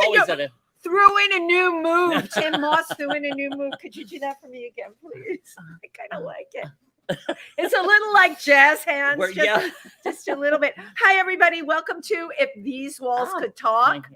always at a... Threw in a new move. Tym Moss threw in a new move. Could you do that for me again, please? I kind of like it. It's a little like jazz hands, just a little bit. Hi, everybody. Welcome to If These Walls Could Talk.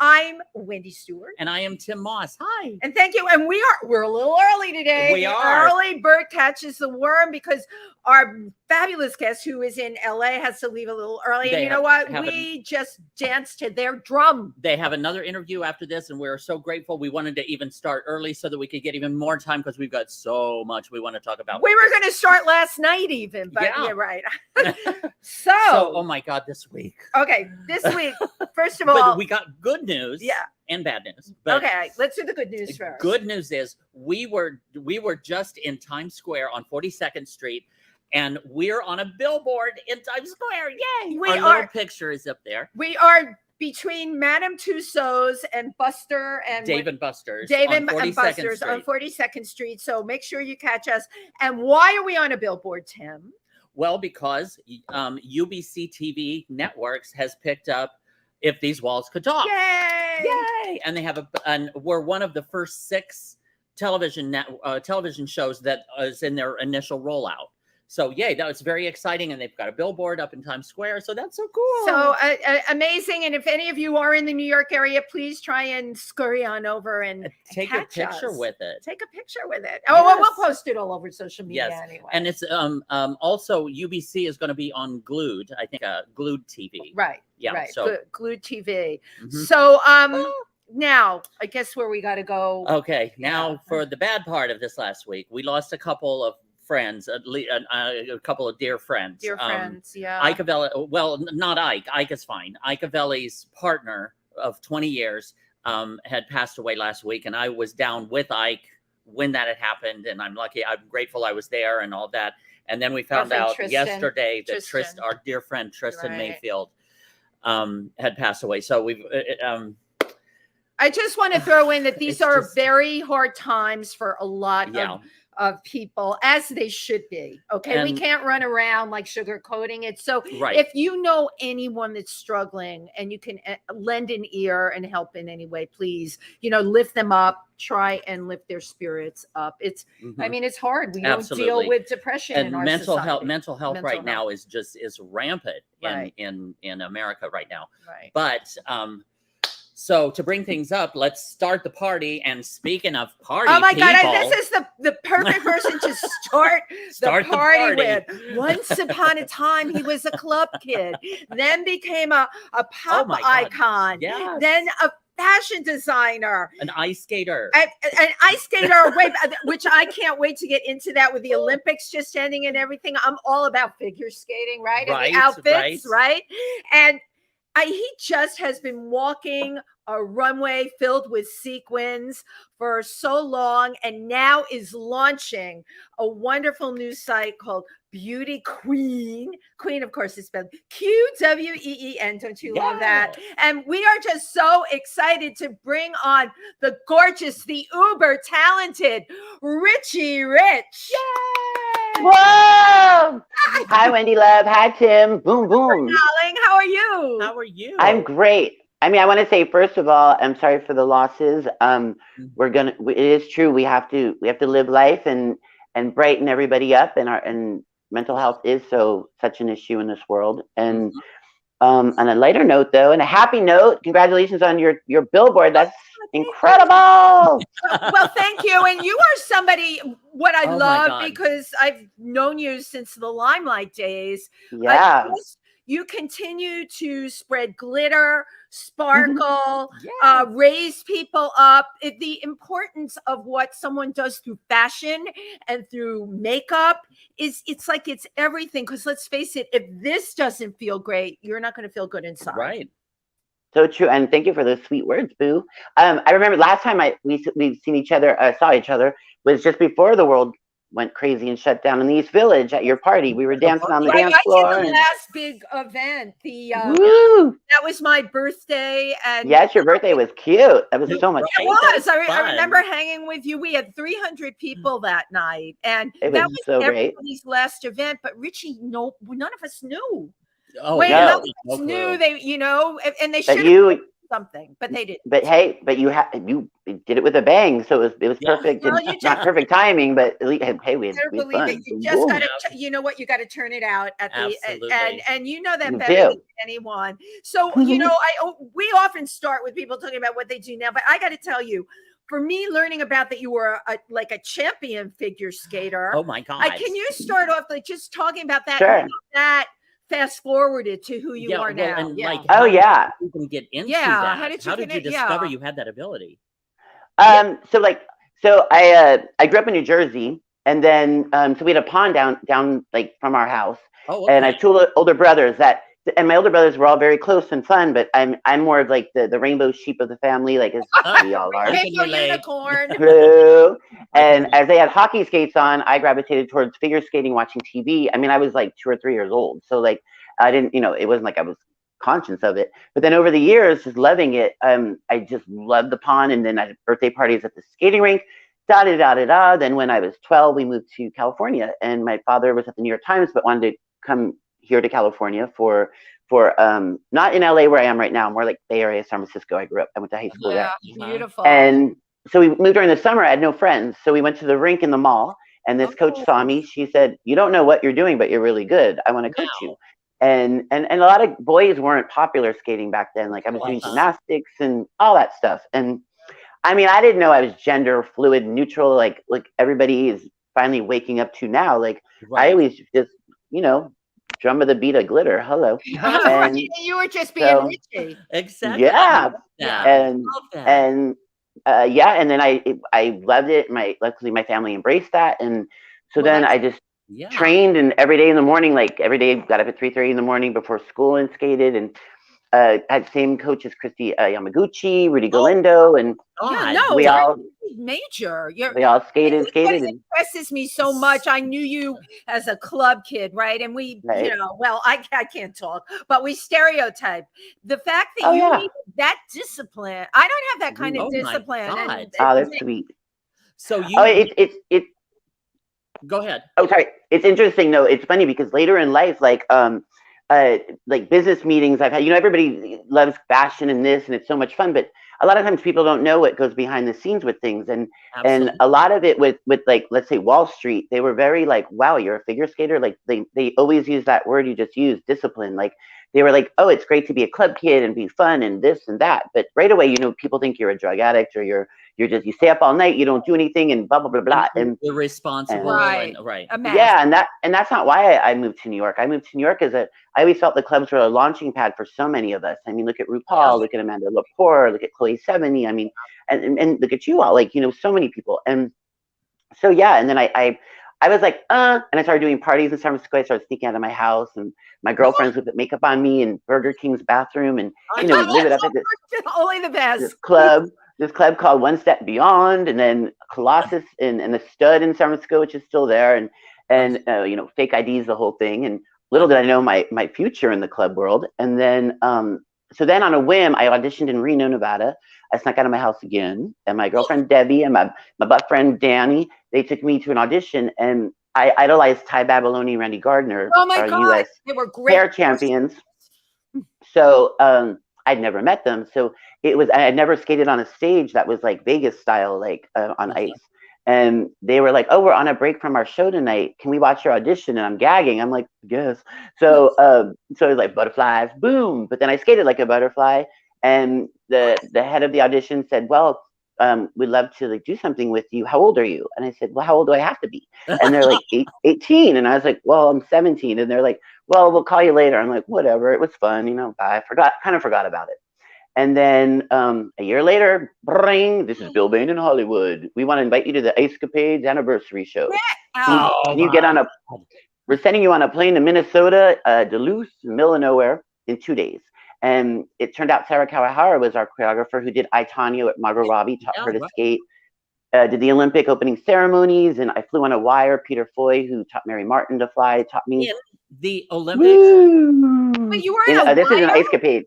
I'm Wendy Stuart. And I am Tym Moss. Hi. And thank you. And we're a little early today. We are. Early bird catches the worm because our fabulous guest who is in LA has to leave a little early. And you know what? We just danced to their drum. They have another interview after this, and we're so grateful. We wanted to even start early so that we could get even more time because we've got so much we want to talk about. We were going to start last night even, but yeah right. So, oh my God, this week. Okay, this week, first of all. But we got good news. Yeah. And bad news. But okay, let's do the good news first. Good news is we were just in Times Square on 42nd Street. And we're on a billboard in Times Square. Yay! Our little picture is up there. We are between Madame Tussauds and Buster and Dave and Buster's. Dave and Buster's on 42nd Street. So make sure you catch us. And why are we on a billboard, Tim? Well, because UBC TV Networks has picked up If These Walls Could Talk. Yay! Yay! And they have we're one of the first 6 television shows that is in their initial rollout. So, yay, that was very exciting. And they've got a billboard up in Times Square. So that's so cool. So amazing. And if any of you are in the New York area, please try and scurry on over and take a picture with it. Take a picture with it. Oh, well, we'll post it all over social media anyway. And it's also UBC is going to be on Glued, I think, Glued TV. Right. Yeah. Right. So Glued TV. So, now, I guess where we got to go. Okay. Now, for the bad part of this last week, we lost a couple of friends, a couple of dear friends. Dear friends, yeah. Ike Avelli, well, not Ike. Ike is fine. Ike Avelli's partner of 20 years had passed away last week, and I was down with Ike when that had happened, and I'm grateful I was there and all that. And then we found out yesterday that our dear friend Tristan Mayfield had passed away. So we've... I just want to throw in that these are very hard times for a lot of people, as they should be. Okay. And we can't run around like sugarcoating it. So if you know anyone that's struggling and you can lend an ear and help in any way, please, lift them up, try and lift their spirits up. It's, I mean, it's hard. We don't deal with depression and in our mental society. health. Mental health right now is rampant in America right now. Right. But, so to bring things up, let's start the party. And speaking of party, oh my God, this is the perfect person to start the party with. Once upon a time, he was a club kid, then became a pop icon, then a fashion designer, an ice skater, an ice skater, which I can't wait to get into that with the Olympics just ending and everything. I'm all about figure skating, right? And the outfits, right? And he just has been walking a runway filled with sequins for so long, and now is launching a wonderful new site called Beauty Queen. Queen, of course, is spelled Queen. Don't you love that? And we are just so excited to bring on the gorgeous, the uber talented Richie Rich. Yay! Whoa! Hi, Wendy Love. Hi, Tim. Boom, boom. Darling, how are you? How are you? I'm great. I mean, I want to say, first of all, I'm sorry for the losses. It is true. We have to live life and brighten everybody up, and mental health is such an issue in this world. And on a lighter note, though, and a happy note, congratulations on your billboard. That's incredible. Well, thank you. And you are somebody, what I love, because I've known you since the Limelight days. Yeah. You continue to spread glitter, sparkle, raise people up. The importance of what someone does through fashion and through makeup it's like it's everything. Because let's face it, if this doesn't feel great, you're not going to feel good inside. Right. So true. And thank you for those sweet words, Boo. I remember last time we've seen each other, saw each other, was just before the world went crazy and shut down in the East Village at your party. We were dancing on the dance floor. The last big event. That was my birthday. And yes, your birthday was cute. That was so much fun. It was. I remember hanging with you. We had 300 people that night, and that was so everybody's last event. But Richie, none of us knew. Oh, none of us knew. They, and they should. something, but they didn't. But hey, but you did it with a bang, so it was perfect. Well, Not perfect timing, but at least, hey, we had believe fun. it. You just got to, you know what, you got to turn it out at the and you know that better than anyone. So you know, we often start with people talking about what they do now, but I got to tell you, for me, learning about that you were like a champion figure skater. Oh my God! Can you start off like just talking about that? Sure. That fast forwarded to who you are now. And like, oh yeah, you can get into that. How did you discover you had that ability? So I grew up in New Jersey, and then so we had a pond down like from our house. Oh, okay. And I have two older brothers and my older brothers were all very close and fun, but I'm more of like the rainbow sheep of the family, like as we all are. Rainbow unicorn. And as they had hockey skates on, I gravitated towards figure skating, watching TV. I mean, I was like 2 or 3 years old, so like I didn't, it wasn't like I was conscious of it. But then over the years, just loving it, I just loved the pond. And then I had birthday parties at the skating rink. Then when I was 12, we moved to California, and my father was at the New York Times, but wanted to come here to California for not in LA where I am right now, more like Bay Area, San Francisco. I went to high school there. Beautiful. And so we moved during the summer. I had no friends, so we went to the rink in the mall, and this coach saw me. She said, "You don't know what you're doing, but you're really good. I want to coach you." And a lot of boys weren't popular skating back then. Like I was doing gymnastics and all that stuff. And I mean, I didn't know I was gender fluid, neutral, like everybody is finally waking up to now. Like I always just, drum of the beat of glitter. Hello. And you were just being Richie. Exactly. Yeah. And then I loved it. Luckily my family embraced that. And so then I just trained, and every day in the morning, like every day got up at 3:30 in the morning before school and skated, and had same coach as Christy Yamaguchi, Rudy Galindo, and we all major. We all skated. It impresses me so much. I knew you as a club kid, right? And we, well, I can't talk, but we stereotype the fact that you need that discipline. I don't have that kind of discipline. That's sweet. So you. It. Go ahead. Oh, sorry. It's interesting though. It's funny because later in life, like business meetings I've had, everybody loves fashion and this, and it's so much fun, but a lot of times people don't know what goes behind the scenes with things. And a lot of it with like, let's say Wall Street, they were very like, wow, you're a figure skater. Like they always use that word you just used, discipline. Like they were like, oh, it's great to be a club kid and be fun and this and that. But right away, people think you're a drug addict, or you stay up all night, you don't do anything, and blah blah blah blah. And irresponsible, right? Yeah, and that's not why I moved to New York. I moved to New York I always felt the clubs were a launching pad for so many of us. I mean, look at RuPaul, look at Amanda Lepore, look at Chloe 70. I mean, and look at you all, like so many people. And so and then I was like, and I started doing parties in San Francisco. I started sneaking out of my house, and my girlfriends would put makeup on me in Burger King's bathroom, and we live it up at only the best this club called One Step Beyond, and then Colossus and the Stud in San Francisco, which is still there, and fake IDs, the whole thing. And little did I know my future in the club world. And then so then on a whim, I auditioned in Reno, Nevada. I snuck out of my house again, and my girlfriend Debbie and my butt friend Danny, they took me to an audition, and I idolized Ty Babyloni and Randy Gardner, our US they were great pair champions. So I'd never met them, so I had never skated on a stage that was like Vegas style, like on ice. And they were like, "Oh, we're on a break from our show tonight. Can we watch your audition?" And I'm gagging. I'm like, "Yes." So so it was like butterflies, boom. But then I skated like a butterfly, and the head of the audition said, "Well, we'd love to like do something with you. How old are you?" And I said, "Well, how old do I have to be?" And they're like, 18. And I was like, "Well, I'm 17." And they're like, "Well, we'll call you later." I'm like, "Whatever. It was fun, bye." Kind of forgot about it. And then a year later, bring, this is Bill Bain in Hollywood. We want to invite you to the Ice Capades anniversary show. Can you get we're sending you on a plane to Minnesota, Duluth, middle of nowhere, in 2 days. And it turned out Sarah Kawahara was our choreographer who did I, Tonya at Margot Robbie, taught her to skate, did the Olympic opening ceremonies, and I flew on a wire. Peter Foy, who taught Mary Martin to fly, taught me. In the Olympics? But you were in a this is an Ice Capades.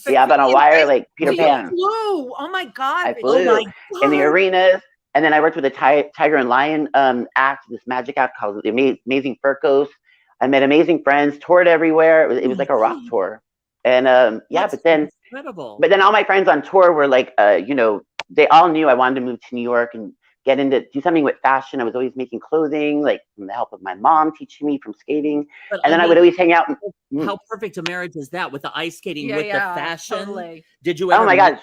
Yeah, but on a wire, like Peter Pan. You flew. Oh my God. I flew in the arenas. And then I worked with a Tiger and Lion act, this magic act called the Amazing Furcos. I met amazing friends, toured everywhere. It was like a rock tour. And but then incredible. But then all my friends on tour were like, you know, they all knew I wanted to move to New York and do something with fashion. I was always making clothing, like from the help of my mom teaching me from skating. But and then I would always hang out. How perfect a marriage is that with the ice skating, with the fashion? Totally. Did you ever? Oh my God.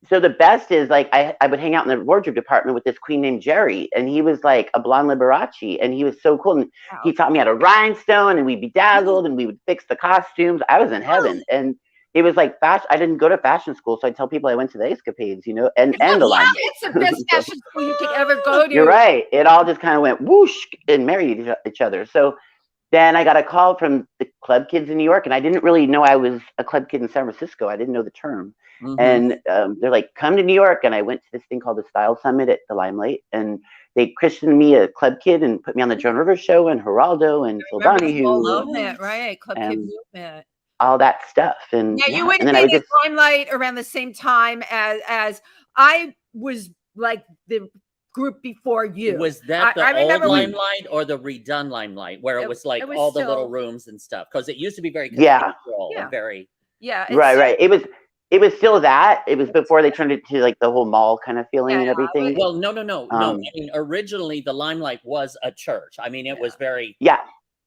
So the best is like, I would hang out in the wardrobe department with this queen named Jerry, and he was like a blonde Liberace, and he was so cool. And he taught me how to rhinestone, and we'd be dazzled, and we would fix the costumes. I was in heaven. And it was like fashion. I didn't go to fashion school, so I tell people I went to the Escapades, you know, and the line. It's the best fashion school you could ever go to. You're right. It all just kind of went whoosh and married each other. So then I got a call from the club kids in New York, and I didn't really know I was a club kid in San Francisco. I didn't know the term. And they're like, come to New York. And I went to this thing called the Style Summit at the Limelight, and they christened me a club kid and put me on the Joan Rivers show and Geraldo and Phil Donahue. Movement, right? Club kid movement. All that stuff. And you would have been in Limelight around the same time as I was, like the group before you. Was that the old Limelight or the redone Limelight, where it was like all the little rooms and stuff? Because it used to be very and very right. It was still that. It was before they turned it to like the whole mall kind of feeling and everything. Well, no. I mean, originally the Limelight was a church. I mean, it was very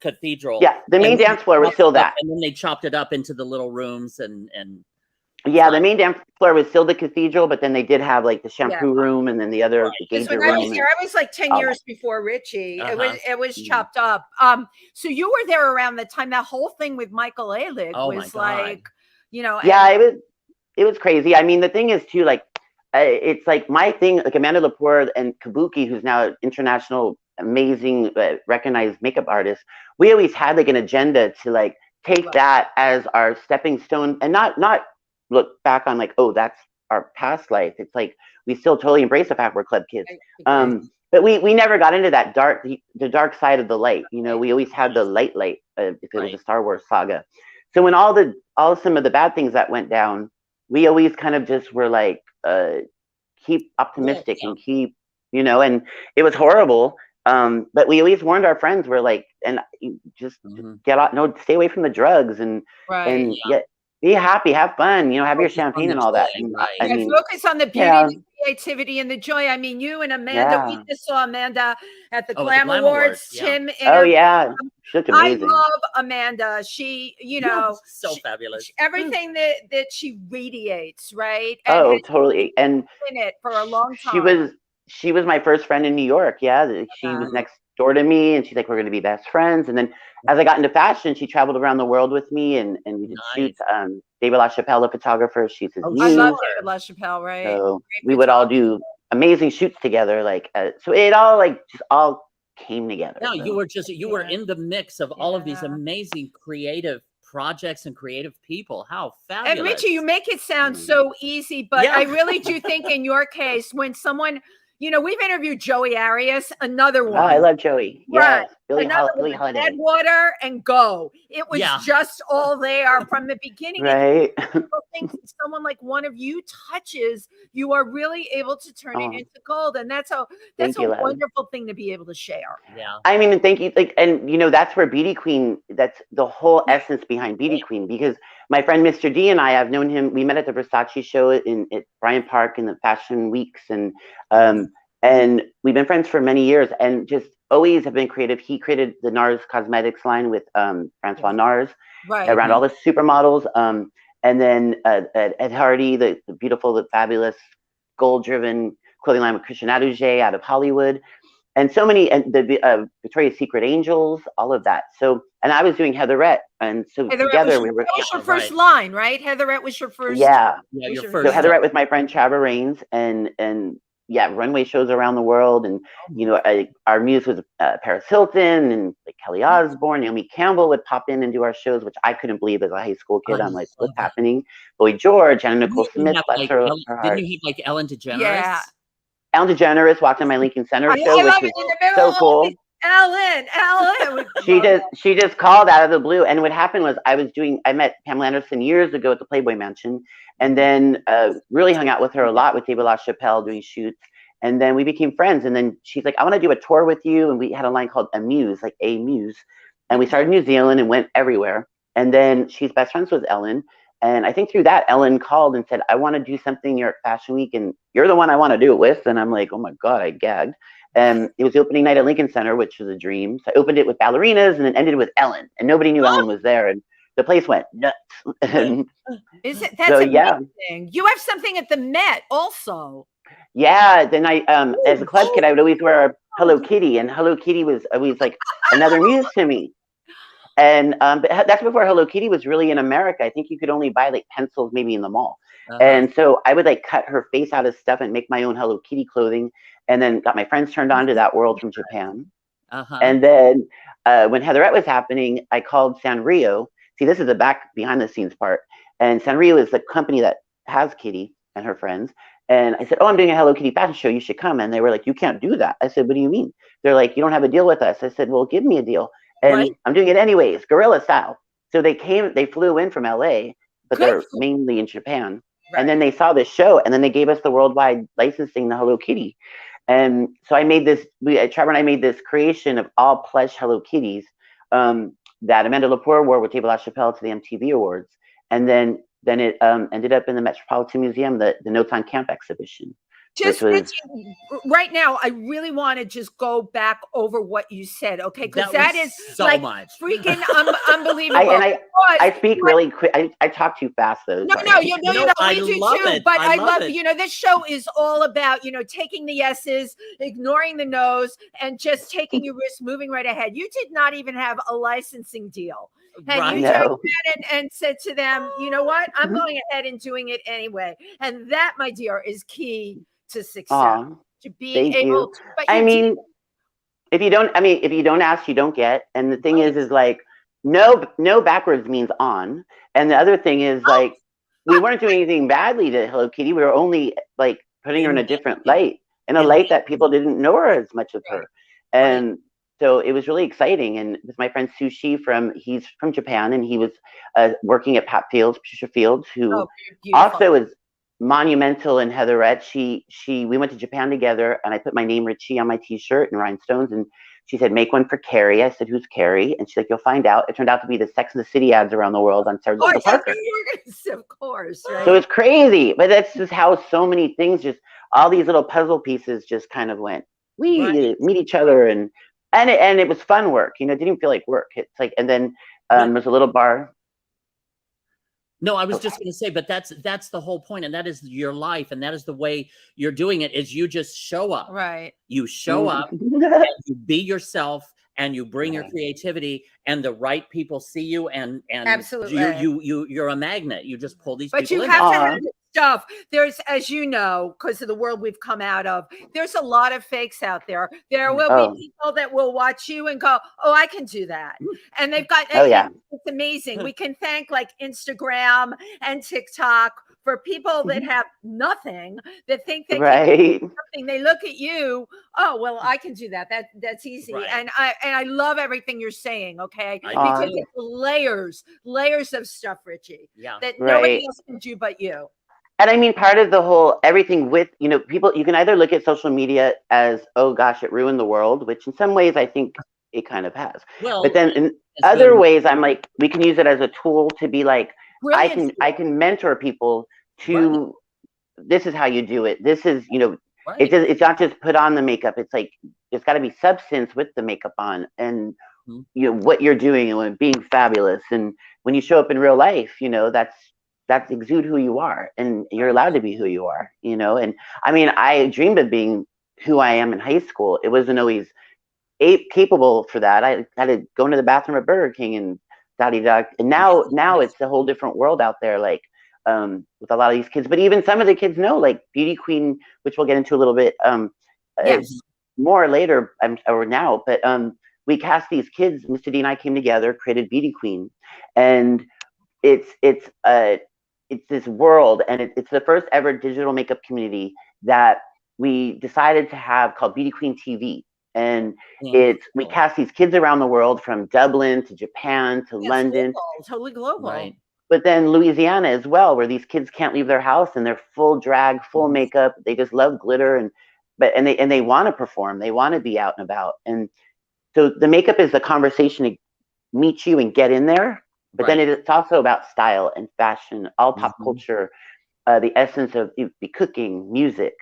cathedral. Yeah, the main dance floor was still that. And then they chopped it up into the little rooms and yeah, the main dance floor was still the cathedral, but then they did have like the shampoo room and then the other when I was here, I was like 10 years before Richie. It was chopped up. So you were there around the time that whole thing with Michael Ehrlich was like, you know. Yeah, it was crazy. I mean, the thing is too, like, it's like my thing, like Amanda Lepore and Kabuki, who's now an international, amazing, recognized makeup artist. We always had like an agenda to like take that as our stepping stone and not look back on like, oh, that's our past life. It's like, we still totally embrace the fact we're club kids. But we never got into that the dark side of the light. You know, we always had the light, if it was a Star Wars saga. So when all some of the bad things that went down, we always kind of just were like, keep optimistic and keep, you know, and it was horrible. But we always warned our friends, we're like, and just get out, stay away from the drugs and be happy, have fun, you know, have your champagne and all that. And, I mean, focus on the beauty, the creativity, and the joy. I mean, you and Amanda, we just saw Amanda at the Glam Awards. Tim, she's amazing. I love Amanda. She, you know, so fabulous. Everything that she radiates, right? And totally. And in it for a long time. She was my first friend in New York. Yeah, she was next door to me, and she's like, we're going to be best friends. And then as I got into fashion, she traveled around the world with me, and we did shoots. David LaChapelle, the photographer, she's his muse. I love David LaChapelle, right? So we would all do amazing shoots together. Like, so it all like just all came together. No, you were in the mix of all of these amazing creative projects and creative people. How fabulous. And Richie, you make it sound so easy, but I really do think in your case, when someone, you know, we've interviewed Joey Arias, another one. Oh, I love Joey. Right. Yes. Billie Holiday. Headwater and go. It was just all there from the beginning. Right. People think someone like one of you touches, you are really able to turn it into gold. And that's a wonderful thing to be able to share. Yeah. I mean, thank you. Like, and you know, that's where Beauty Queen, that's the whole essence behind Beauty Queen, because my friend Mr. D and I've known him, we met at the Versace show at Bryant Park in the fashion weeks, and we've been friends for many years and just always have been creative. He created the NARS cosmetics line with Francois NARS around all the supermodels. And then Ed Hardy, the beautiful, the fabulous, goal-driven clothing line with Christian Auduget out of Hollywood. And so many, and the Victoria's Secret Angels, all of that. So, and I was doing Heatherette. And so together we were. That was your first line, right? Heatherette was your first. Yeah. Your first. So Heatherette with my friend Traver Rains, and runway shows around the world. And, you know, our muse was Paris Hilton and like Kelly Osbourne. Naomi Campbell would pop in and do our shows, which I couldn't believe as a high school kid. I'm like, what's happening? Boy George, Anna Nicole Smith, bless her heart. Didn't you have like Ellen DeGeneres? Yeah. Ellen DeGeneres walked on my Lincoln Center show, which was so cool. Ellen. She just called out of the blue. And what happened was I met Pamela Anderson years ago at the Playboy Mansion, and then really hung out with her a lot with David LaChapelle doing shoots. And then we became friends. And then she's like, I want to do a tour with you. And we had a line called A Muse, like A Muse. And we started in New Zealand and went everywhere. And then she's best friends with Ellen. And I think through that, Ellen called and said, I want to do something New York Fashion Week, and you're the one I want to do it with. And I'm like, oh my God, I gagged. And it was the opening night at Lincoln Center, which was a dream. So I opened it with ballerinas and then ended with Ellen. And nobody knew Ellen was there. And the place went nuts. And is it? That's so, amazing. Yeah. You have something at the Met also. Yeah. Then I, as a club kid, I would always wear a Hello Kitty. And Hello Kitty was always like another muse to me. And but that's before Hello Kitty was really in America. I think you could only buy like pencils maybe in the mall. And so I would like cut her face out of stuff and make my own Hello Kitty clothing. And then got my friends turned on to that world from Japan. And then when Heatherette was happening, I called Sanrio. See, this is the behind the scenes part. And Sanrio is the company that has Kitty and her friends. And I said, oh, I'm doing a Hello Kitty fashion show. You should come. And they were like, you can't do that. I said, what do you mean? They're like, you don't have a deal with us. I said, well, give me a deal. And I'm doing it anyways, guerrilla style. So they flew in from LA, but they're mainly in Japan. And then they saw this show, and then they gave us the worldwide licensing, the Hello Kitty. And so I made this, Traver and I made this creation of all plush Hello Kitties that Amanda Lepore wore with David LaChapelle to the MTV Awards. And then it ended up in the Metropolitan Museum, the Notes on Camp exhibition. Just right now, I really want to just go back over what you said, okay? Because that is so like much. Freaking unbelievable. I speak really quick. I talk too fast, though. No, we do too. But I love it. This show is all about, taking the yeses, ignoring the no's, and just taking your risk, moving right ahead. You did not even have a licensing deal. And you turned and said to them, you know what? I'm going ahead and doing it anyway. And that, my dear, is key to success. To being able to, if you don't ask, you don't get. And the thing is like no backwards means on. And the other thing is like we weren't doing anything badly to Hello Kitty. We were only like putting her in a different light, in a light that people didn't know her as much of her. And so it was really exciting. And with my friend Sushi he's from Japan, and he was working at Patricia Fields, who also is monumental in Heatherette. We went to Japan together, and I put my name Richie on my t-shirt and rhinestones, and she said, make one for Carrie. I said, who's Carrie? And she's like, you'll find out. It turned out to be the Sex and the City ads around the world on Sarah Jessica Parker. Of course, right? So it's crazy, but that's just how so many things, just all these little puzzle pieces just kind of went, we meet each other, and it was fun work. It didn't feel like work. It's like, and then there's a little bar. No, I was just going to say, but that's the whole point, and that is your life, and that is the way you're doing it. Is you just show up, right? You show up, and you be yourself, and you bring your creativity, and the right people see you, and absolutely, you're a magnet. You just pull these. But people you have to have stuff. There's, as you know, because of the world we've come out of, there's a lot of fakes out there. There will be people that will watch you and go, "Oh, I can do that," and they've got. It's amazing. We can thank like Instagram and TikTok for people that have nothing, that think they can do something. They look at you. Oh, well, I can do that. That's easy. And I love everything you're saying. Okay, because it's layers of stuff, Richie. That nobody else can do but you. And I mean, part of the whole everything with, people, you can either look at social media as, oh gosh, it ruined the world, which in some ways I think it kind of has. Well, but then in other ways, I'm like, we can use it as a tool to be like, I can mentor people to, this is how you do it. This is, it's not just put on the makeup. It's like, there's got to be substance with the makeup on, and what you're doing and being fabulous. And when you show up in real life, that's exude who you are, and you're allowed to be who you are, and I mean, I dreamed of being who I am in high school. It wasn't always capable for that. I had to go into the bathroom at Burger King and da-di-da. And now it's a whole different world out there, like with a lot of these kids, but even some of the kids know, like Beauty Queen, which we'll get into a little bit more later or now, but we cast these kids. Mr. D and I came together, created Beauty Queen, and it's this world, and it's the first ever digital makeup community that we decided to have, called Beauty Queen TV. And we cast these kids around the world, from Dublin to Japan to London. Totally global. Right. But then Louisiana as well, where these kids can't leave their house, and they're full drag, full makeup. They just love glitter, and they want to perform. They want to be out and about. And so the makeup is a conversation to meet you and get in there. But then it's also about style and fashion, all pop culture, the essence of the cooking, music,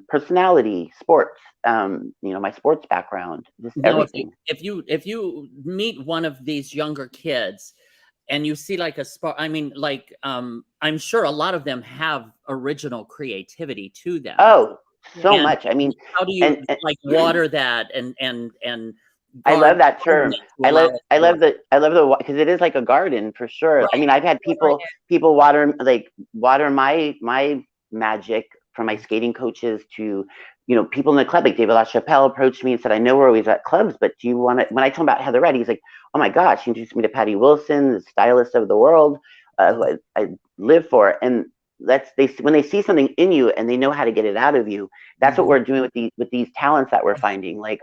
personality, sports, my sports background, just everything. If you meet one of these younger kids and you see like a spark, I mean, like, I'm sure a lot of them have original creativity to them. Oh, so much. I mean, how do you like water that and I love that term. I love the because it is like a garden for sure. I mean, I've had people water my magic, from my skating coaches to, people in the club. Like David LaChapelle approached me and said, I know we're always at clubs, but do you want to, when I told him about Heatherette, he's like, oh my gosh, she introduced me to Patty Wilson, the stylist of the world, who I live for. And when they see something in you and they know how to get it out of you, that's what we're doing with these talents that we're finding. Like,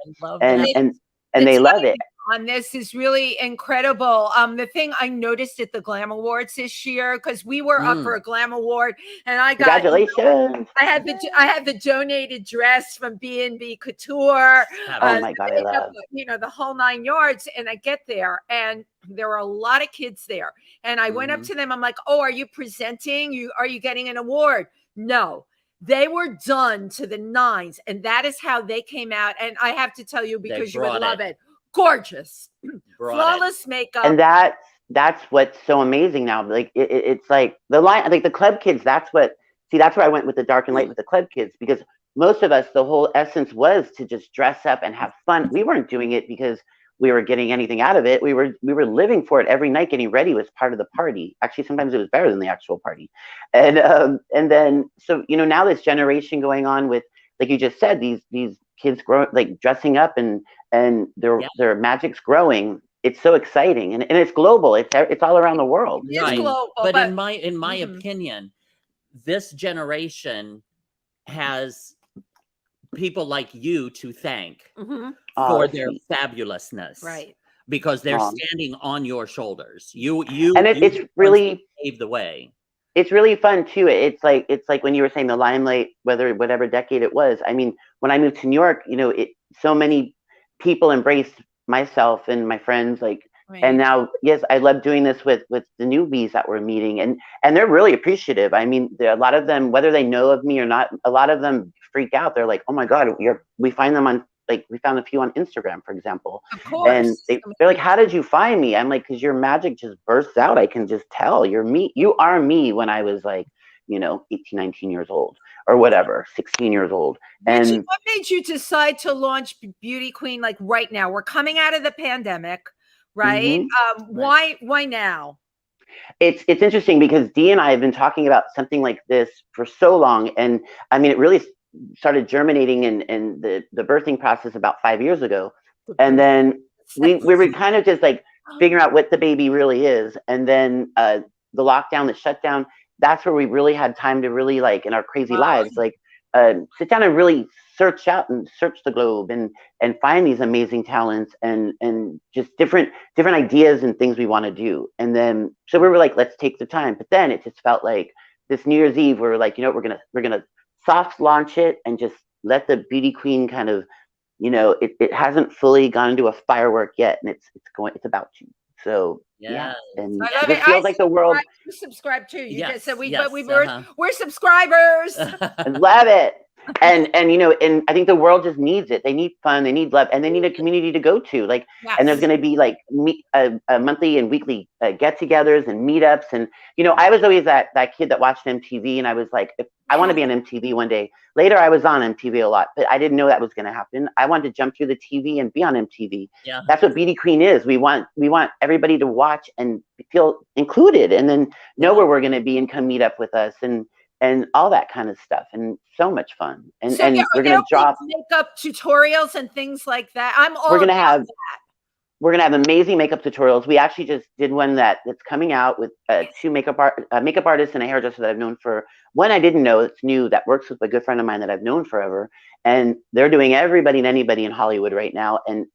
and they love it. On this is really incredible. The thing I noticed at the Glam Awards this year, because we were up for a Glam Award, and I got congratulations. I had the donated dress from B&B Couture. Oh my God, I love the whole 9 yards. And I get there, and there were a lot of kids there, and I went up to them. I'm like, "Oh, are you presenting? Are you getting an award?" No. They were done to the nines, and that is how they came out. And I have to tell you, because you would love it. Gorgeous, flawless makeup, and that's what's so amazing now. Like it's like the line, like the club kids. That's where I went with the dark and light with the club kids, because most of us, the whole essence was to just dress up and have fun. We weren't doing it because we were getting anything out of it. We were living for it every night. Getting ready was part of the party. Actually, sometimes it was better than the actual party. And then so now this generation going on with, like you just said, these kids like dressing up and their magic's growing. It's so exciting, and it's global. It's all around the world. It's global, but in my opinion, this generation has people like you to thank for their fabulousness, right? Because they're standing on your shoulders. It's really paved the way. It's really fun too. It's like when you were saying the limelight, whatever decade it was. I mean, when I moved to New York, so many people embraced myself and my friends, like, and now, yes, I love doing this with the newbies that we're meeting, and they're really appreciative. I mean, a lot of them, whether they know of me or not, a lot of them freak out. They're like, oh my God, we find them on, like, we found a few on Instagram, for example. Of course. And they're like, how did you find me? I'm like, because your magic just bursts out. I can just tell you're me. You are me when I was like, 18, 19 years old or whatever, 16 years old. And what made you decide to launch Beauty Queen like right now? We're coming out of the pandemic, right? Why now? It's interesting because Dee and I have been talking about something like this for so long. And I mean, it really started germinating in the birthing process about 5 years ago. And then we were kind of just like figuring out what the baby really is. And then the lockdown, the shutdown, that's where we really had time to really, like, in our crazy lives, like sit down and really search the globe and find these amazing talents and just different ideas and things we want to do. And then so we were like, let's take the time. But then it just felt like this New Year's Eve, we were like, we're gonna soft launch it and just let the Beauty Queen kind of, it hasn't fully gone into a firework yet, and it's about to. So yeah, and it feels like the world. You subscribe too. You just said we're subscribers. I love it. And I think the world just needs it. They need fun, they need love, and they need a community to go to. Like, and there's going to be like a monthly and weekly get-togethers and meetups. And I was always that kid that watched MTV, and I was like, if I want to be on MTV one day. Later, I was on MTV a lot, but I didn't know that was going to happen. I wanted to jump through the TV and be on MTV. Yeah, that's what Beauty Queen is. We want everybody to watch and feel included, and then know where we're going to be and come meet up with us and all that kind of stuff, and so much fun. And so, we're going to drop makeup tutorials and things like that. We're going to have amazing makeup tutorials. We actually just did one that's coming out with two makeup artists and a hairdresser that I've known for one. I didn't know, it's new, that works with a good friend of mine that I've known forever. And they're doing everybody and anybody in Hollywood right now. And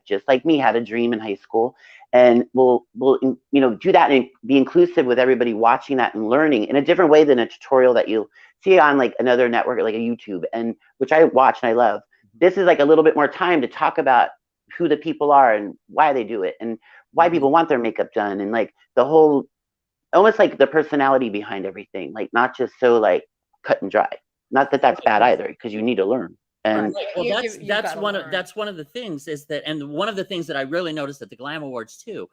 just like me, had a dream in high school. And we'll do that and be inclusive with everybody watching that and learning in a different way than a tutorial that you'll see on like another network, like a YouTube, and which I watch and I love. This is like a little bit more time to talk about who the people are and why they do it and why people want their makeup done, and like the whole, almost like the personality behind everything, like not just so like cut and dry. Not that that's bad either, because you need to learn. And well, that's one of the things is that, and one of the things that I really noticed at the Glam Awards too,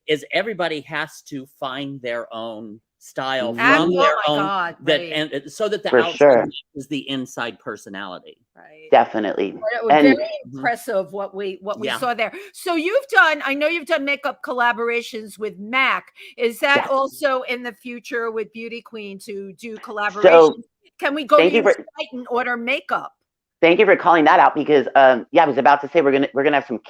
is everybody has to find their own style from their own and so that the outside is the inside personality. Right. Definitely. Very impressive what we saw there. So I know you've done makeup collaborations with MAC. Is that also in the future with Beauty Queen to do collaborations? So, can we go to your site and order makeup? Thank you for calling that out, because I was about to say we're gonna have some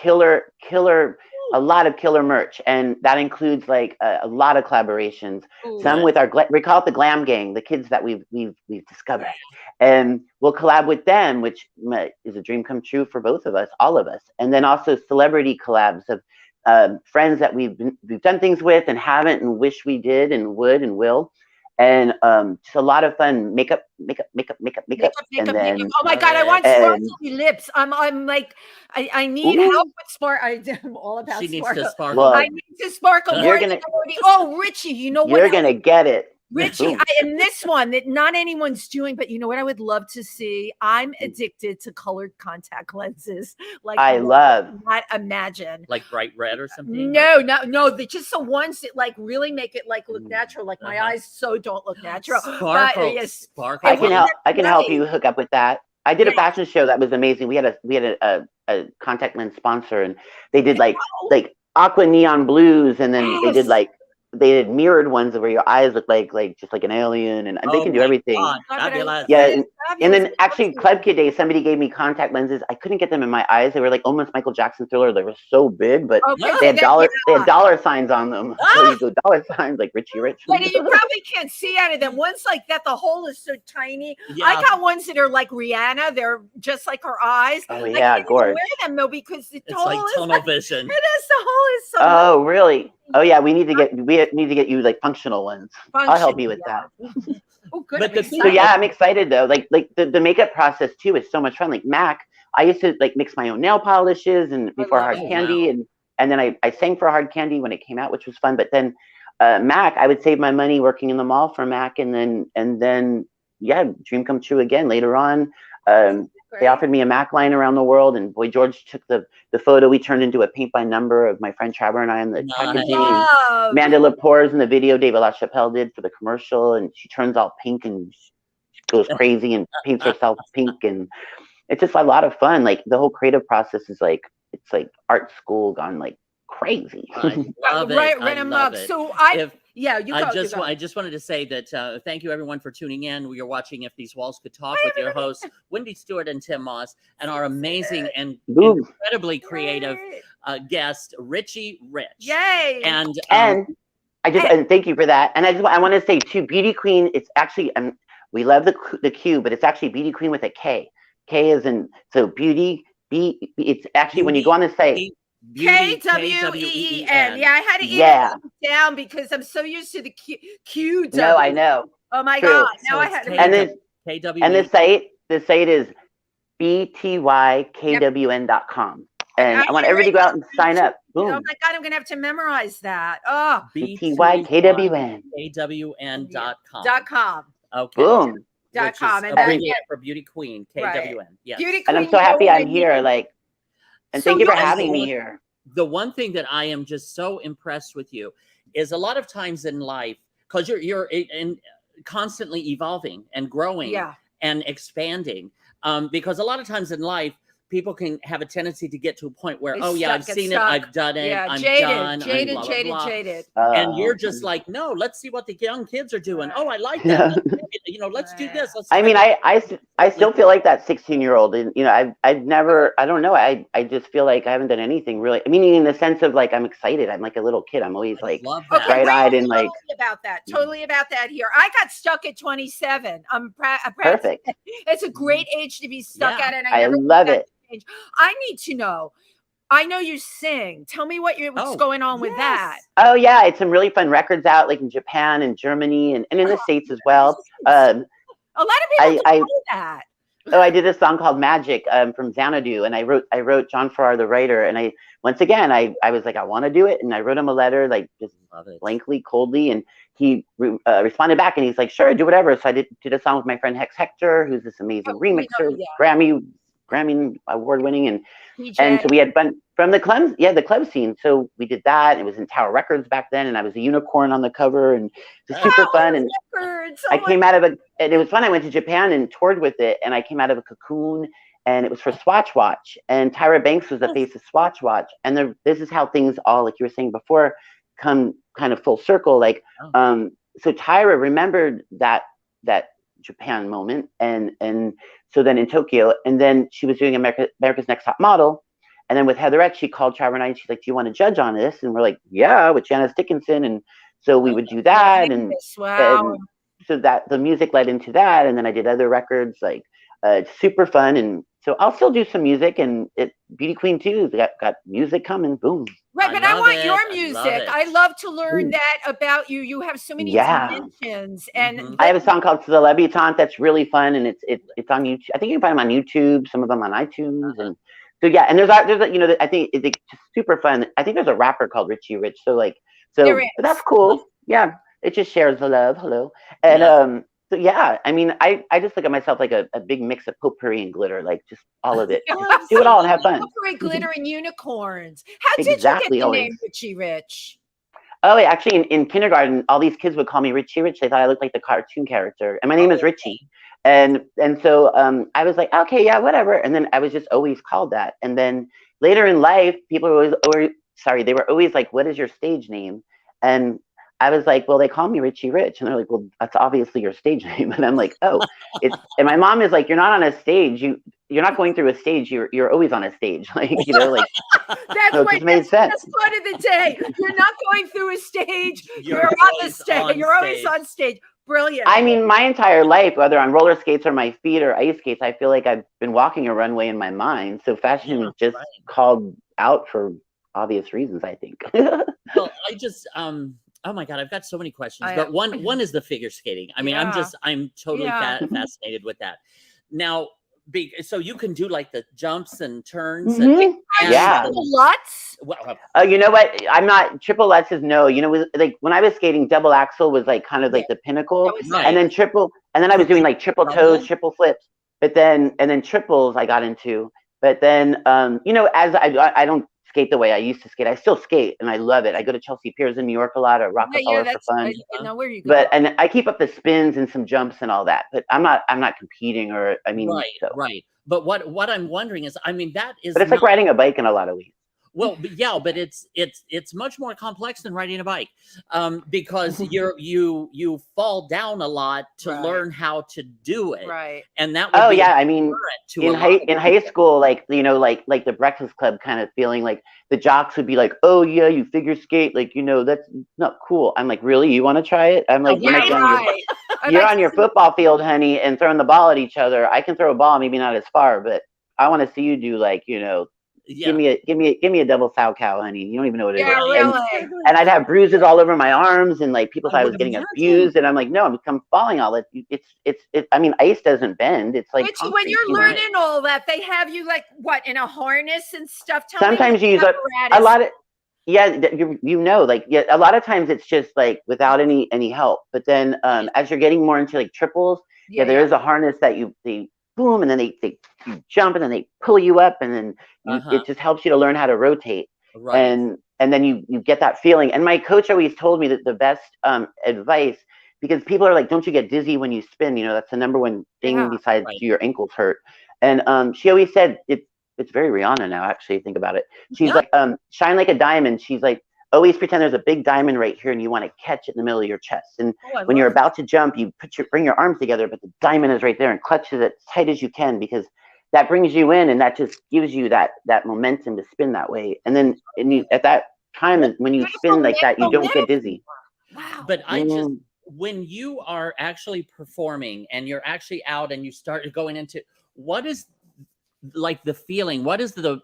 a lot of killer merch, and that includes like a lot of collaborations. Some with we call it the Glam Gang, the kids that we've discovered, and we'll collab with them, which is a dream come true for both of us, all of us. And then also celebrity collabs of friends that we've done things with and haven't, and wish we did and would and will. And just a lot of fun makeup. And then, oh my God, I want sparkly lips. I'm like, I need help with sparkle. I'm all about she sparkle. Needs to sparkle. I need to sparkle. Richie, you know what? You're gonna get it. Richie, I am this one that not anyone's doing, but you know what I would love to see? I'm addicted to colored contact lenses. Like I not imagine. Like bright red or something? No. They're just the ones that like really make it like look natural. Like my eyes don't look natural. Sparkle. Sparkle. I can help you hook up with that. I did a fashion show that was amazing. We had a contact lens sponsor, and they did like aqua neon blues, and then they did mirrored ones where your eyes look like just like an alien, and they can do everything. And then actually Club Kid Day, somebody gave me contact lenses. I couldn't get them in my eyes. They were like almost Michael Jackson Thriller. They were so big, but they had dollar signs on them. So you go dollar signs like Richie Rich. But you probably can't see out of them. Ones like that, the hole is so tiny. I got ones that are like Rihanna. They're just like her eyes. Oh yeah, I can't wear them though because the it's like tunnel vision. It is, the hole is so. Oh really? Oh yeah, we need to get you like functional ones. I'll help you with that. Oh, good. But so yeah, I'm excited though. Like the makeup process too is so much fun. Like MAC, I used to like mix my own nail polishes and before Hard Candy, and then I sang for Hard Candy when it came out, which was fun. But then MAC, I would save my money working in the mall for MAC, and then dream come true again later on. They offered me a MAC line around the world, and Boy George took the photo. We turned into a paint by number of my friend Traver and I on the packaging. Amanda Lepore's in the video David LaChapelle did for the commercial, and she turns all pink and she goes crazy and paints herself pink, and it's just a lot of fun. Like the whole creative process is like it's like art school gone like crazy. I love it. Right amok. So I just wanted to say that thank you everyone for tuning in. We are watching If These Walls Could Talk with your hosts Wendy Stuart and Tym Moss, and our amazing and incredibly creative guest Richie Rich. Yay! And and thank you for that. And I want to say too, Beauty Queen. It's actually we love the Q, but it's actually Beauty Queen with a K. K is in beauty. It's actually when you go on the site. KWEEN. Yeah, I had to eat it down because I'm so used to the Q. No, I know. Oh my God! Now I had to. And the site is btykwn.com. And I want everybody to go out and sign up. Boom. Oh my God, I'm gonna have to memorize that. Oh, btykwn. KWN.com. Okay. Boom. .com and for Beauty Queen, KWN. Yes. Beauty Queen, and I'm so happy I'm here. And thank you for having me here. The one thing that I am just so impressed with you is a lot of times in life, because you're constantly evolving and growing and expanding. Because a lot of times in life, people can have a tendency to get to a point where, I've seen it, I've done it, I'm done. Jaded. And you're just like, no, let's see what the young kids are doing. Oh, I like that. Let's do this. I still feel like that 16-year-old, and I've never, I don't know, I just feel like I haven't done anything really. I mean, in the sense of like I'm excited. I'm like a little kid. I'm always like bright-eyed and like totally about that here. I got stuck at 27. I'm perfect. It's a great age to be stuck at, and I love it. I need to know. I know you sing. Tell me what's going on with that. Oh yeah, it's some really fun records out, like in Japan and Germany and in the States as well. A lot of people don't know that. Oh, I did a song called Magic from Xanadu, and I wrote John Farrar, the writer, and I was like, I want to do it, and I wrote him a letter, like just blankly, coldly, and he responded back, and he's like, sure, do whatever. So I did a song with my friend Hex Hector, who's this amazing remixer, Grammy award winning, and so we had fun from the club scene. So we did that. It was in Tower Records back then, and I was a unicorn on the cover, and it was super fun. And I came out of and it was fun. I went to Japan and toured with it, and I came out of a cocoon, and it was for Swatch Watch, and Tyra Banks was the face of Swatch Watch, and this is how things all, like you were saying before, come kind of full circle. Like, so Tyra remembered that Japan moment, and so then in Tokyo, and then she was doing America's Next Top Model, and then with Heatherette, she called Traver and I, and she's like, do you want to judge on this? And we're like, yeah, with Janice Dickinson. And so we would do that, and so that the music led into that, and then I did other records, like super fun. And so I'll still do some music, and Beauty Queen too got music coming, boom. Right, but I want your music. I love to learn that about you. You have so many dimensions, and I have a song called Celebutante that's really fun, and it's on YouTube. I think you can find them on YouTube, some of them on iTunes, and so yeah. And there's I think it's just super fun. I think there's a rapper called Richie Rich, so that's cool. Yeah, it just shares the love. Hello, and so yeah, I mean, I just look at myself like a big mix of potpourri and glitter, like just all of it. Just do it all and have fun. Potpourri, glitter, and unicorns. How did you get the name Richie Rich? Oh, actually, in kindergarten, all these kids would call me Richie Rich. They thought I looked like the cartoon character, and my name is Richie. And so I was like, okay, yeah, whatever. And then I was just always called that. And then later in life, people were they were always like, what is your stage name? And I was like, well, they call me Richie Rich. And they're like, well, that's obviously your stage name. And I'm like, oh, and my mom is like, you're not on a stage. You're not going through a stage. You're always on a stage. Like, like it made sense. That's part of the day. You're not going through a stage. You're on the stage. You're always on stage. Brilliant. I mean, my entire life, whether on roller skates or my feet or ice skates, I feel like I've been walking a runway in my mind. So fashion is just called out for obvious reasons, I think. Well, I just, oh my God, I've got so many questions, but one is the figure skating. I mean, I'm totally fascinated with that. Now, so you can do like the jumps and turns. Triple Lutz? You know what? I'm not, triple Lutz is no. You know, like when I was skating, double axel was like kind of like the pinnacle. And then I was doing like triple toes, triple flips. But then, and then triples I got into. But then, as I don't skate the way I used to skate. I still skate and I love it. I go to Chelsea Piers in New York a lot, or Rockefeller for fun. Where you go. And I keep up the spins and some jumps and all that. But I'm not competing, or I mean, right. But what I'm wondering is, I mean, that is. But it's like riding a bike in a lot of ways. Well, yeah, but it's much more complex than riding a bike, because you fall down a lot to learn how to do it, right? And that would be I mean, in high school, like like the Breakfast Club kind of feeling, like the jocks would be like, oh yeah, you figure skate, like that's not cool. I'm like, really, you want to try it? I'm like, you're on your football field, honey, and throwing the ball at each other. I can throw a ball, maybe not as far, but I want to see you do like give me a double sow cow, honey. You don't even know what it is. Really. And I'd have bruises all over my arms, and like people thought I was getting abused, and I'm like, no, I'm falling all it's I mean, ice doesn't bend. It's like Richie, when you're learning all that, they have you like what, in a harness and stuff? Sometimes you use a lot of a lot of times it's just like without any help. But then as you're getting more into like triples, there is a harness that they boom, and then they jump, and then they pull you up, and then it just helps you to learn how to rotate. Right. And then you get that feeling. And my coach always told me that the best advice, because people are like, don't you get dizzy when you spin? That's the number one thing besides your ankles hurt. And she always said, it's very Rihanna now, actually, think about it. She's like, shine like a diamond. She's like, always pretend there's a big diamond right here, and you want to catch it in the middle of your chest. And when you're about to jump, you bring your arms together, but the diamond is right there, and clutch it as tight as you can, because that brings you in, and that just gives you that momentum to spin that way. And then at that time, when you spin like that, you don't get dizzy. Wow. But when you are actually performing and you're actually out and you start going into, what is like the feeling? Where is your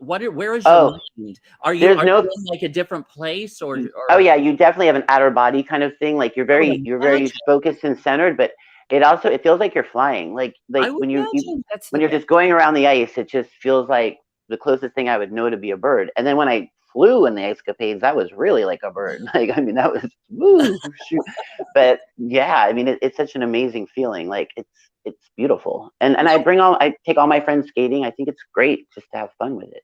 mind? Are you in like a different place, or? Oh yeah, you definitely have an outer body kind of thing. Like you're very focused and centered, but it feels like you're flying. Like when you're just going around the ice, it just feels like the closest thing I would know to be a bird. And then when I flew in the escapades, that was really like a bird. Like, I mean, that was woo, shoot. But yeah, I mean, it's such an amazing feeling. Like it's beautiful. And I take all my friends skating. I think it's great just to have fun with it.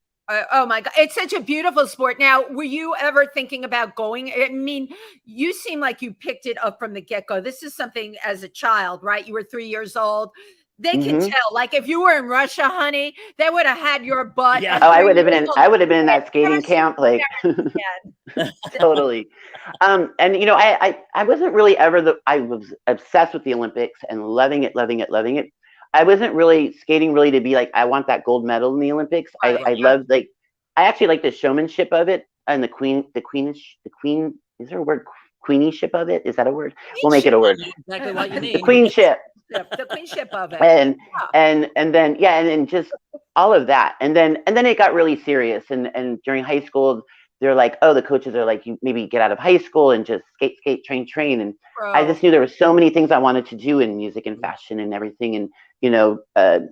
Oh my God. It's such a beautiful sport. Now, were you ever thinking about going? I mean, you seem like you picked it up from the get-go. This is something as a child, right? You were 3 years old. They can tell. Like if you were in Russia, honey, they would have had your butt. Yeah. Oh, I would have been in that skating camp, like totally. And you know, I wasn't really ever I was obsessed with the Olympics and loving it. I wasn't really skating to be like, I want that gold medal in the Olympics. Right. I loved, like, I actually like the showmanship of it and the queen, is there a word? Queenship of it? Is that a word? We'll make it a word. Exactly what you mean. The queenship. The queenship of it. And then just all of that. And then it got really serious. And during high school, they're like, oh, the coaches are like, you maybe get out of high school and just skate, train. And I just knew there were so many things I wanted to do in music and fashion and everything. And, you know, and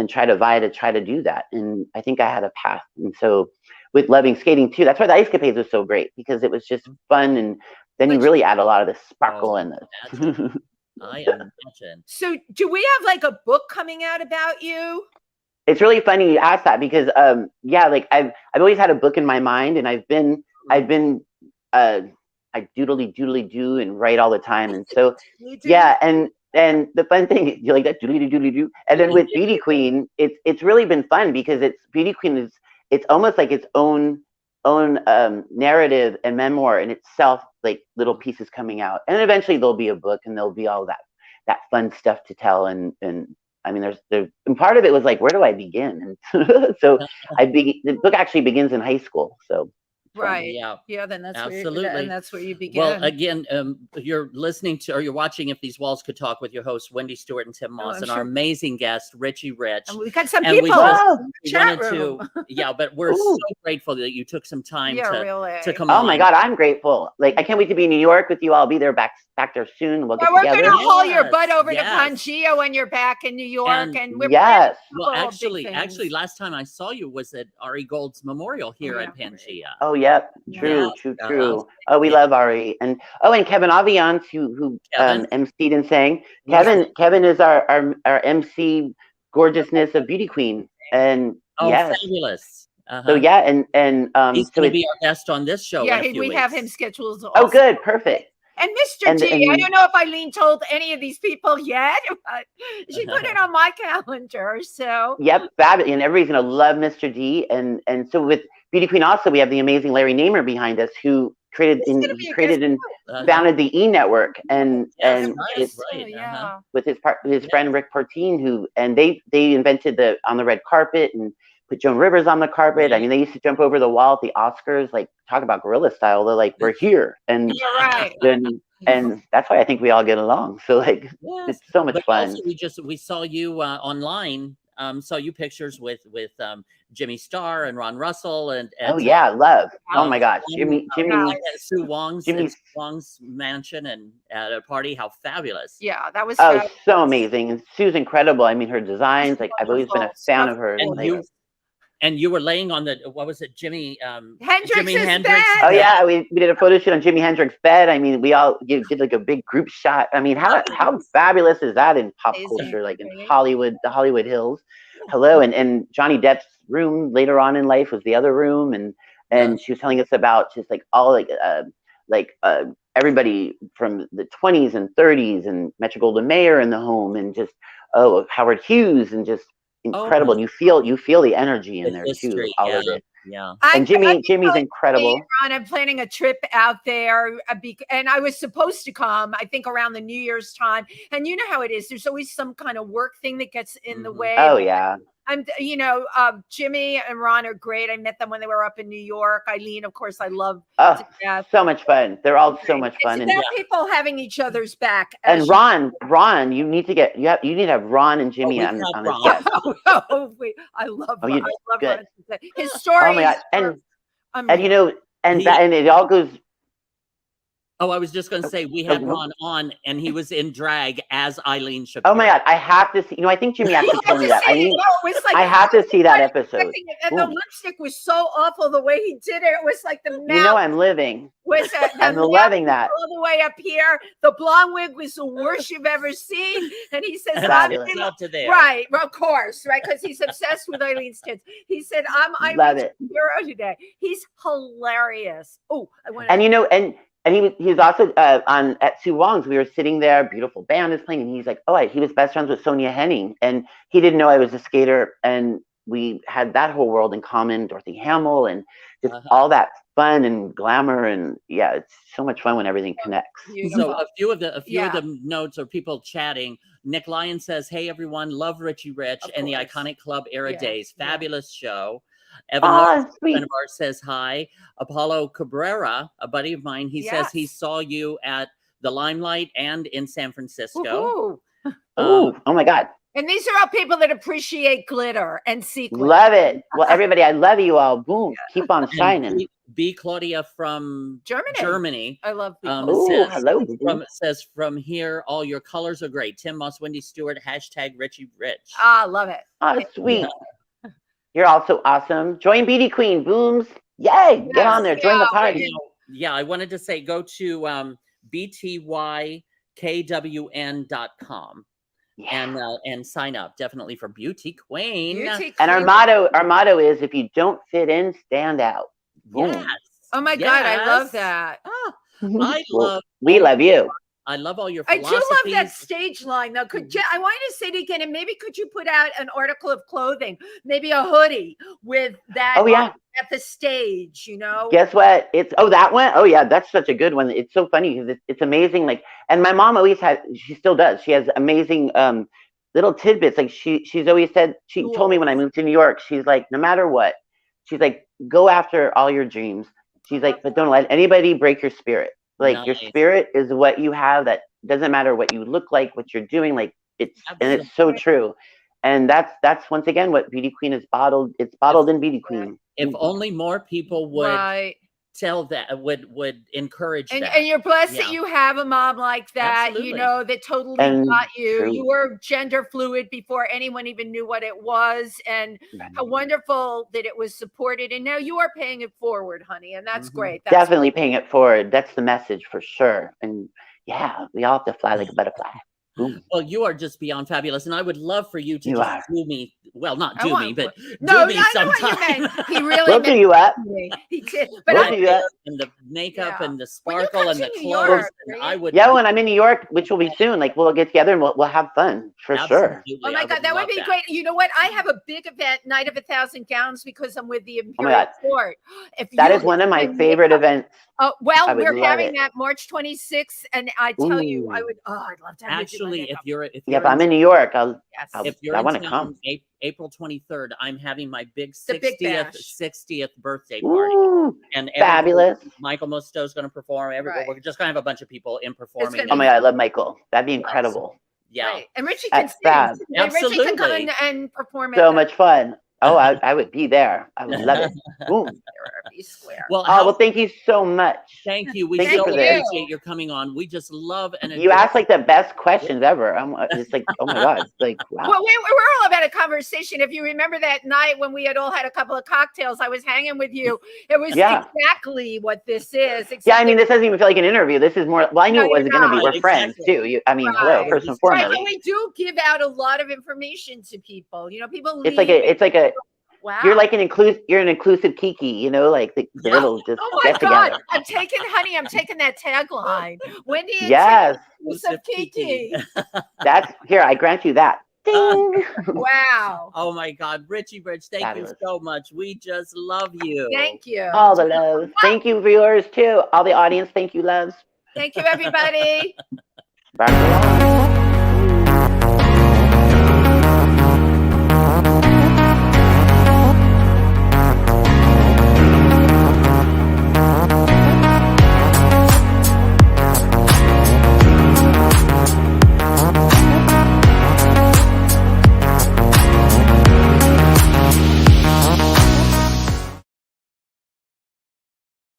try to do that. And I think I had a path. And so with loving skating too, that's why the ice capades was so great, because it was just fun. And then you really add a lot of the sparkle and the. I imagine. So do we have like a book coming out about you? It's really funny you ask that, because yeah, like I've always had a book in my mind, and I've been I doodly do and write all the time. And so yeah, and the fun thing, you like that doodly do. And then with Beauty Queen, it's really been fun, because Beauty Queen it's almost like its own narrative and memoir in itself, like little pieces coming out. And eventually there'll be a book, and there'll be all that fun stuff to tell. And I mean, and part of it was like, where do I begin? And so the book actually begins in high school. So. Right. Yeah. Then that's absolutely. And that's where you begin. Well, again, you're listening to, or you're watching If These Walls Could Talk with your hosts, Wendy Stuart and Tym Moss, and our amazing guest, Richie Rich. And we've got some people. But we're so grateful that you took some time to come on. Oh my God, I'm grateful. Like, I can't wait to be in New York with you. I'll be there back there soon. We'll get together. We're going to haul your butt over to PANGEA when you're back in New York. And we're well, actually, last time I saw you was at Ari Gold's memorial here at PANGEA. Oh, yep. True. Oh, we love Ari. And Kevin Aviance, who emceed and sang. Kevin is our MC gorgeousness of Beauty Queen. And fabulous. So yeah, and he's going to be our guest on this show. Yeah, we have him scheduled. Oh, good, perfect. And Mr. D, I don't know if Eileen told any of these people yet, but she put it on my calendar. So yep, fabulous, and everybody's gonna love Mr. D. And so with Beauty Queen, also we have the amazing Larry Namer behind us, who created and founded the E Network, and with his friend Rick Portine, they invented the On the Red Carpet and put Joan Rivers on the carpet. I mean, they used to jump over the wall at the Oscars, like talk about guerrilla style. They're like, we're here. And you're right. And that's why I think we all get along. So like, it's so much fun. Also, we saw you online, saw you pictures with Jimmy Starr and Ron Russell and love. Oh my gosh. Jimmy Sue Wong's mansion and at a party. How fabulous. Yeah, that was so amazing. And Sue's incredible. I mean, her designs, like I've always been a fan of hers. And you were laying on the, what was it, Jimi Hendrix bed. Oh yeah, we did a photo shoot on Jimi Hendrix's bed. I mean, we all did like a big group shot. I mean, how fabulous is that in pop culture, like in Hollywood, the Hollywood Hills? Hello, and Johnny Depp's room later on in life was the other room, and she was telling us about just like all everybody from the 20s and 30s, and Metro-Goldwyn-Mayer in the home, and just Howard Hughes, and just incredible. You feel the energy in there too. All of it. Yeah. And Jimmy's incredible. I'm planning a trip out there, and I was supposed to come, I think, around the New Year's time. And you know how it is. There's always some kind of work thing that gets in the way. Oh yeah. Jimmy and Ron are great. I met them when they were up in New York. Eileen, of course, I love. So much fun. They're all so much fun. It's about people having each other's back. And Ron, you need to have Ron and Jimmy on this guest. I love Ron. I love Ron. His story. Oh my God. And it all goes. Oh, I was just going to say we had Ron on, and he was in drag as Eileen Shapiro. Oh my God, I have to see. I think Jimmy actually told me that. I have to see that episode. And the lipstick was so awful the way he did it. It was like the mouth. I'm living. I'm loving that. All the way up here. The blonde wig was the worst you've ever seen. And he says, right, of course, right? Because he's obsessed with Eileen's tits. He said, I'm Eileen's hero today. He's hilarious. Oh, I want to. And he was also on at Sue Wong's. We were sitting there, beautiful band is playing, and he's like, he was best friends with Sonia Henning, and he didn't know I was a skater, and we had that whole world in common, Dorothy Hamill, and just all that fun and glamour, and it's so much fun when everything connects. So a few of the notes are people chatting. Nick Lyon says, "Hey everyone, love Richie Rich and the iconic club era days. Fabulous show." Evan Lawrence, a friend of ours, says hi. Apollo Cabrera, a buddy of mine, he says he saw you at the Limelight and in San Francisco. Oh my God. And these are all people that appreciate glitter and sequins. Love it. Well, everybody, I love you all. Boom. Keep on shining. B. Claudia from Germany. I love B. Hello. Says from here, all your colors are great. Tim Moss, Wendy Stuart, #Richie Rich. Love it. Oh, sweet. Yeah. You're also awesome. Join Beauty Queen. Booms. Yay. Get on there. Join the party. I wanted to say go to btykwn.com and sign up definitely for Beauty Queen. And our motto is, if you don't fit in, stand out. Boom. Yes. Oh my God, I love that. We love you. I love all your philosophies. I do love that stage line, though. I wanted to say it again, and maybe could you put out an article of clothing, maybe a hoodie with that at the stage, Guess what? It's that one? Oh yeah, that's such a good one. It's so funny because it's amazing. And my mom always she still does. She has amazing little tidbits. Like she's always said, she told me when I moved to New York, she's like, no matter what, she's like, go after all your dreams. She's like, but don't let anybody break your spirit. Your spirit is what you have. That doesn't matter what you look like, what you're doing. It's so true. And that's once again what Beauty Queen is bottled. It's bottled in Beauty Queen. If only more people would tell that, would encourage that. And you're blessed that you have a mom like that, that totally got you. True. You were gender fluid before anyone even knew what it was. And how wonderful that it was supported. And now you are paying it forward, honey. And that's great. That's definitely paying it forward. That's the message for sure. And we all have to fly like a butterfly. Ooh. Well, you are just beyond fabulous, and I would love for you to do me. Well, not do me, but do me sometime. He really we'll do you up. He did. But we'll do you up. And the makeup and the sparkle and the clothes. And I would. Yeah, when I'm in New York, which will be soon, we'll get together and we'll have fun for sure. Oh my God, that would be great. You know what? I have a big event, Night of 1,000 Gowns, because I'm with the Imperial Court. That is one of my favorite events. Oh, well, we're having that March 26th, and I tell you, I'd love to have actually, if I'm in New York, I want to come. April 23rd, I'm having my big 60th birthday party. And fabulous. Michael Musto's going to perform. We're just going to have a bunch of people performing. Oh my God, I love Michael. That'd be incredible. Yeah. Right. And Richie can sing. Absolutely. Richie can come and perform. So much fun. Oh, I would be there. I would love it. Boom. Well, thank you so much. Thank you. We so appreciate your coming on. We just love and you asked the best questions ever. It's oh my God. It's wow. Well, we're all about a conversation. If you remember that night when we had all had a couple of cocktails, I was hanging with you. It was exactly what this is. Yeah, I mean, this doesn't even feel like an interview. This is more. Well, I knew it wasn't going to be. We're friends too. Hello, first and foremost. Right, and we do give out a lot of information to people. People. It's like a. Wow. You're an inclusive Kiki, the little just get together. I'm taking that tagline. Wendy and inclusive Kiki. That's here, I grant you that. Ding. Wow. Oh my God. Richie Rich, thank you so much. We just love you. Thank you. All the love. Thank you, viewers, too. All the audience, thank you, loves. Thank you, everybody. Bye.